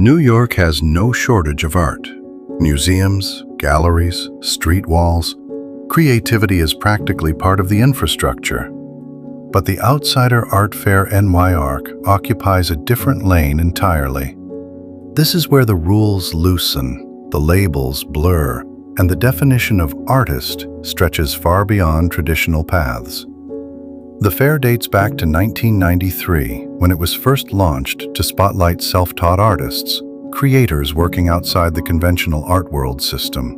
New York has no shortage of art. Museums, galleries, street walls. Creativity is practically part of the infrastructure. But the Outsider Art Fair NY occupies a different lane entirely. This is where the rules loosen, the labels blur, and the definition of artist stretches far beyond traditional paths. The fair dates back to 1993, when it was first launched to spotlight self-taught artists, creators working outside the conventional art world system.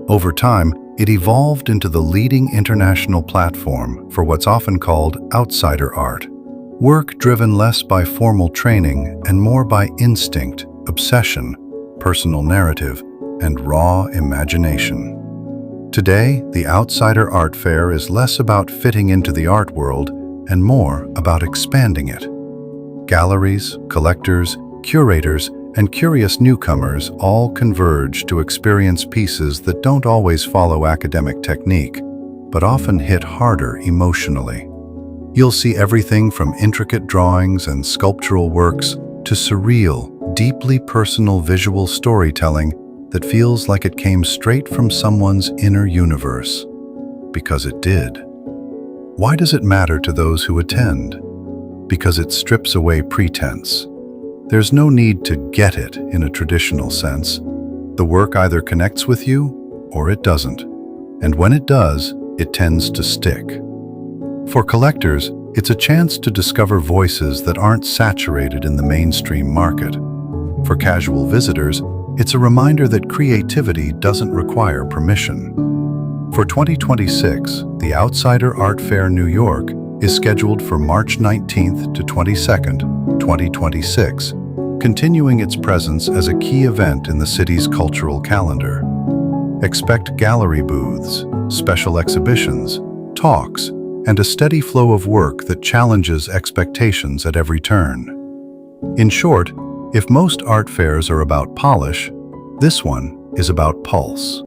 Over time, it evolved into the leading international platform for what's often called outsider art, work driven less by formal training and more by instinct, obsession, personal narrative, and raw imagination. Today, the Outsider Art Fair is less about fitting into the art world and more about expanding it. Galleries, collectors, curators, and curious newcomers all converge to experience pieces that don't always follow academic technique, but often hit harder emotionally. You'll see everything from intricate drawings and sculptural works to surreal, deeply personal visual storytelling that feels like it came straight from someone's inner universe. Because it did. Why does it matter to those who attend? Because it strips away pretense. There's no need to get it in a traditional sense. The work either connects with you or it doesn't. And when it does, it tends to stick. For collectors, it's a chance to discover voices that aren't saturated in the mainstream market. For casual visitors, it's a reminder that creativity doesn't require permission. For 2026, the Outsider Art Fair New York is scheduled for March 19th to 22nd, 2026, continuing its presence as a key event in the city's cultural calendar. Expect gallery booths, special exhibitions, talks, and a steady flow of work that challenges expectations at every turn. In short, if most art fairs are about polish, this one is about pulse.